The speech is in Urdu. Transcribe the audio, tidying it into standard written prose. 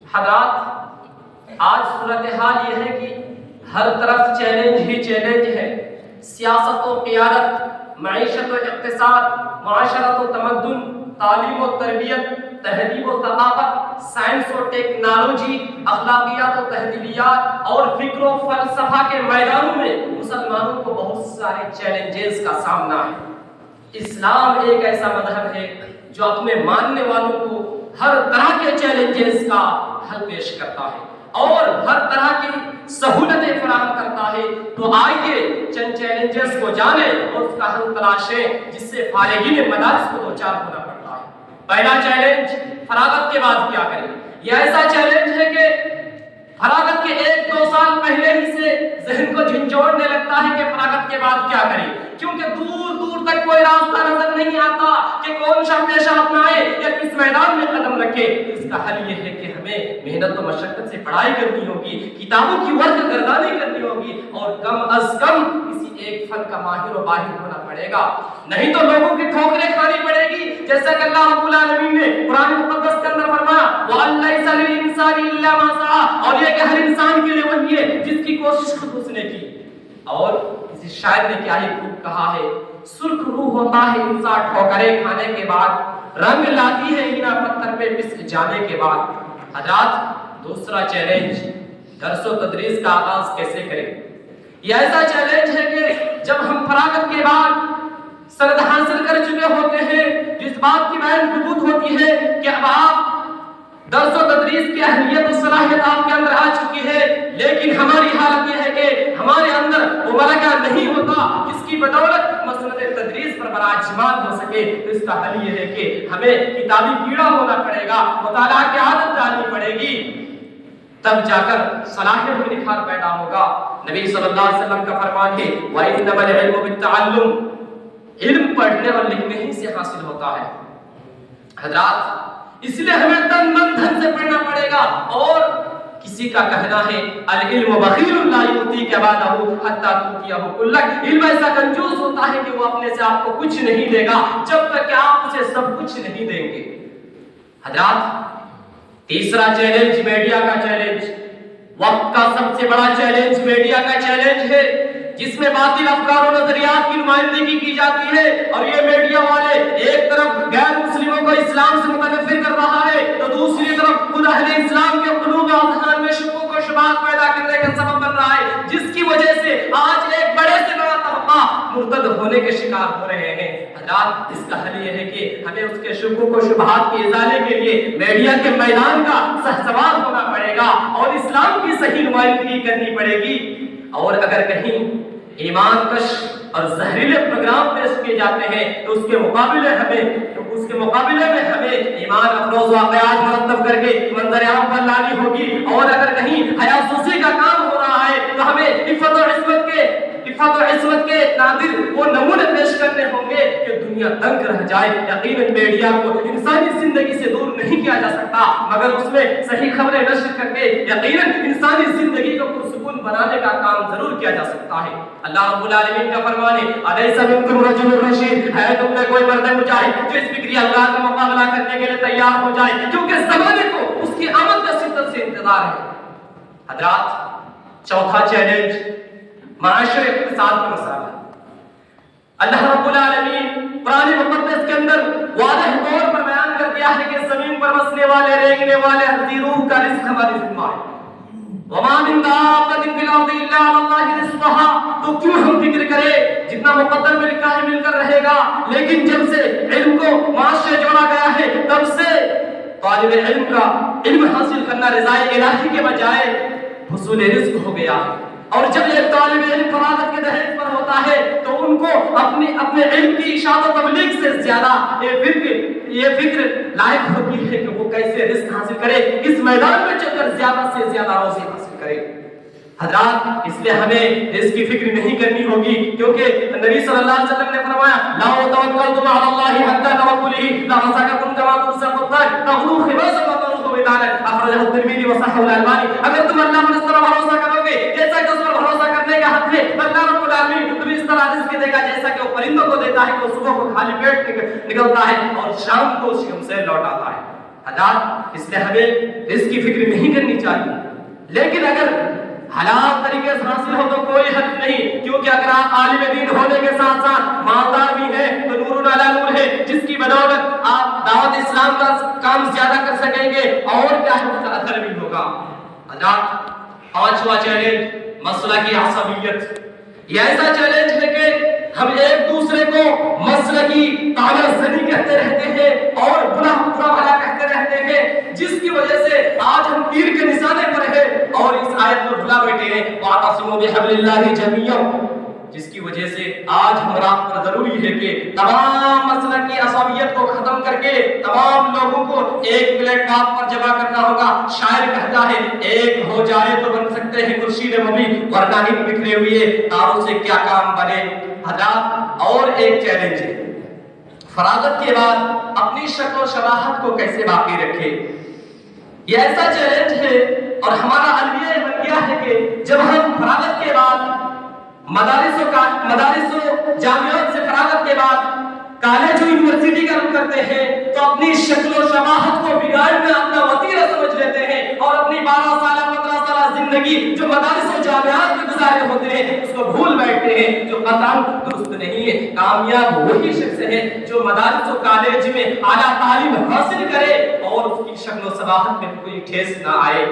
حضرات، آج صورتحال یہ ہے کہ ہر طرف چیلنج ہی چیلنج ہے۔ سیاست و قیادت، معیشت و اقتصاد، معاشرت و تمدن، تعلیم و تربیت، تہذیب و ثقافت، سائنس و ٹیکنالوجی، اخلاقیات و تہذیبیات اور فکر و فلسفہ کے میدانوں میں مسلمانوں کو بہت سارے چیلنجز کا سامنا ہے۔ اسلام ایک ایسا مذہب ہے جو اپنے ماننے والوں کو ہر طرح کے چیلنجز کا حل پیش کرتا ہے اور ہر طرح کی سہولتیں فراہم کرتا ہے۔ تو آئیے چند چیلنجز کو جانیں اور اس کا حل تلاشیں جس سے فارغین مدارس کو دوچار ہونا پڑتا ہے۔ پہلا چیلنج، فراغت کے بعد کیا کریں؟ یہ ایسا چیلنج ہے کہ فراغت کے 1-2 سال پہلے ہی سے ذہن کو جھنجھوڑنے لگتا ہے کہ فراغت کے بعد کیا کریں، کیونکہ دور دور تک کوئی راستہ نظر نہیں آتا کہ کون سا پیشہ اپنائے یا کس میدان میں قدم رکھے۔ اس کا حل یہ ہے کہ ہمیں محنت و مشقت سے پڑھائی کرنی ہوگی، کتابوں کی ورق گردانی کرنی ہوگی اور کم از کم کسی ایک فن کا ماہر و ماہر ہونا پڑے گا، نہیں تو لوگوں کی ٹھوکریں کھانی پڑے گی۔ جیسا کہ اللہ رب العالمین نے قرآن مقدس کے اندر فرمایا وَأَن لَيْسَ لِلْإِنسَانِ إِلَّا مَا سَعَىٰ، اور یہ کہ ہر انسان کے لیے وہی ہے جس کی کوشش خود اس نے کی۔ اور کسی شاعر نے کیا ہی خوب کہا ہے، سرخ روح ہوتا ہے انسان ٹھوکریں کھانے کے بعد، رنگ لاتی ہے ہینا پتھر پہ پس جانے کے بعد۔ حضرات، دوسرا چیلنج، درس و تدریس کا آغاز کیسے کریں؟ یہ ایسا چیلنج ہے کہ جب ہم فراغت کے بعد سند حاصل کر چکے ہوتے ہیں، جس بات کی بیان ثبوت ہوتی ہے کہ اب آپ درس و تدریس کی اہلیت و صلاحیت آپ کے اندر آ چکی ہے، لیکن ہماری حالت یہ ہے کہ ہمارے اندر وہ ملکہ نہیں ہوتا جس کی بدولت مسند تدریس پر براجمان ہو سکے۔ اس کا حل یہ ہے کہ ہمیں کتابی کیڑا ہونا پڑے گا، مطالعہ کی عادت ڈالنی پڑے گی، تب جا کر صلاحیت میں نکھار پیدا ہوگا۔ نبی صلی اللہ علیہ وسلم کا فرمان ہے وَإِنَّمَا الْعِلْمُ بِالتَّعَلُّمِ، علم پڑھنے اور لکھنے ہی سے حاصل ہوتا ہے۔ حضرات، اس لیے ہمیں تن من دھن سے پڑھنا پڑے گا، اور کسی کا کہنا ہے العلم بخیل لا یؤتیک بعدہ حتی تؤتیہ کلک، علم ایسا کنجوس ہوتا ہے کہ وہ اپنے سے آپ کو کچھ نہیں دے گا جب تک کہ آپ اسے سب کچھ نہیں دیں گے۔ حضرات، تیسرا چیلنج، میڈیا کا چیلنج۔ وقت کا سب سے بڑا چیلنج میڈیا کا چیلنج ہے، جس میں باطل افکار و نظریات کی نمائندگی کی جاتی ہے، اور یہ میڈیا والے ایک طرف غیر مسلموں کو اسلام سے متنفر کر رہا ہے تو دوسری طرف خود اہل اسلام کے قلوب و اذہان میں شکوک و شبہات پیدا کرنے کا سبب بن رہا ہے، جس کی وجہ سے آج ایک بڑے سے بڑا طبقہ مرتد ہونے کے شکار ہو رہے ہیں۔ حضرات، اس کا حل یہ ہے کہ ہمیں اس کے شکوک و شبہات کے ازالے کے لیے میڈیا کے میدان کا سہسوار ہونا پڑے گا اور اسلام کی صحیح نمائندگی کرنی پڑے گی۔ اور اگر کہیں ایمان کش اور زہریلے پروگرام پیش کیے جاتے ہیں تو اس کے مقابلے میں ہمیں ایمان افروز واقعات مرتب کر کے منظر عام پر لانی ہوگی، اور اگر کہیں حیا سوزی کا کام ہو رہا ہے تو ہمیں عفت و عصمت کے نادر وہ نمونے پیش کرنے ہوں گے کہ دنیا دنگ رہ جائے۔ یقیناً میڈیا کو انسانی زندگی سے دور نہیں کیا جا سکتا، مگر اس میں صحیح خبریں نشر کر کے یقیناً انسانی زندگی کو پرسکون بنانے کا کام ضرور کیا جا سکتا ہے۔ اللہ رب العالمین کا فرمان ہے الیس منکم رجل رشید، ہے تم میں کوئی مرد مجاہد جو اس فکری اللہ کا مقابلہ کرنے کے لیے تیار ہو جائے، کیونکہ زمانے کو اس کی آمد کا شدت سے انتظار ہے۔ حضرات، چوتھا چیلنج، معاشرے اقتصاد کا مسئلہ۔ اللہ رب العالمین قرآن مقدس کے اندر واضح طور پر بیان کر دیا ہے کہ زمین پر بسنے والے، رینگنے والے ہر ذی روح کا رزق ہماری ذمہ ہے۔ وَمَا مِن دَابَّةٍ فِي الْأَرْضِ إِلَّا عَلَى اللَّهِ رِزْقُهَا، تو کیوں ہم فکر کریں، جتنا مقدر میں لکھا ہے مل کر رہے گا، لیکن جب سے علم کو معاش سے جوڑا گیا ہے تب سے طالب علم کا علم حاصل کرنا رضائے الہی کے بجائے حصول رزق ہو گیا ہے۔ اور جب ایک طالب علم فراغت کے دہلیز پر ہوتا ہے تو ان کو اپنے علم کی اشاعت و تبلیغ سے زیادہ یہ فکر لائق ہوتی ہے کہ وہ کیسے رزق حاصل کرے، اس میدان میں چل کر زیادہ سے زیادہ روزی حاصل کرے۔ حضرات، اس لیے ہمیں اس کی فکر نہیں کرنی ہوگی، کیونکہ نبی صلی اللہ علیہ وسلم نے فرمایا لا توکلتم علی اللہ حتی توکلہ لرزقکم کما ترزق الطیر تغدو خماصا وتروح بطانا، اخرجہ الترمذی وصححہ الالبانی۔ اگر تم اللہ پر اس طرح بھروسہ کرو گے جیسا کہ اس پر بھروسہ کرنے کا حق ہے، اللہ رب العالمین تمہیں اس طرح رزق دے گا جیسا کہ وہ پرندوں کو دیتا ہے کہ وہ صبح کو خالی پیٹ نکلتا ہے اور شام کو اسے ہم سے لوٹاتا ہے۔ حضرات، اس لیے ہمیں اس کی فکر نہیں چاہیے، لیکن اگر حلال طریقے سے حاصل ہو تو کوئی حد نہیں، کیونکہ اگر آپ عالم دین ہونے کے ساتھ ساتھ مالدار بھی ہیں تو نور علی نور ہے، جس کی بدولت آپ دعوت اسلام کا کام زیادہ کر سکیں گے، اور کیا ہے اس کا اثر بھی ہوگا۔ حضرات، پانچواں چیلنج مسئلہ کی عصبیت۔ یہ ایسا چیلنج ہے کہ ہم ایک دوسرے کو مسئلہ کی تانا زنی کہتے رہتے ہیں اور برا بھلا کہتے رہتے ہیں، جس کی وجہ سے آج ہم تیر کے نشانے پر ہیں اور اس آیت کو بھلا بیٹھے ہیں، وَاعْتَصِمُوا بِحَبْلِ اللَّهِ جَمِيعًا، جس کی وجہ سے آج ہمارا پر ضروری ہے کہ تمام مسئلہ کی عصبیت کو ختم کر کے تمام لوگوں کو ایک پلیٹ ٹاپ پر جمع کرنا ہوگا۔ شاعر کہتا ہے ایک ہو جائے تو بن سکتے ہیں خورشید مبیں، ورنہ ان بکھرے ہوئے تاروں سے کیا کام بنے۔ حضرات، اور ایک چیلنج ہے، فراغت کے بعد اپنی شکل و شباہت کو کیسے باقی رکھے۔ یہ ایسا چیلنج ہے اور ہمارا المیہ بن گیا ہے کہ جب ہم فراغت کے بعد مدارس و جامعات سے فراغت کے بعد کالج و یونیورسٹی کا رخ کرتے ہیں تو اپنی شکل و شباہت کو بگاڑنا اپنا وطیرہ سمجھ لیتے ہیں اور اپنی 12 سالہ 15 سالہ زندگی جو مدارس و جامعات میں گزارے ہوتے ہیں اس کو بھول بیٹھتے ہیں، جو قطعاً درست نہیں ہے۔ کامیاب وہی شخص ہے جو مدارس و کالج میں اعلیٰ تعلیم حاصل کرے اور اس کی شکل و شباہت میں کوئی ٹھیس نہ آئے۔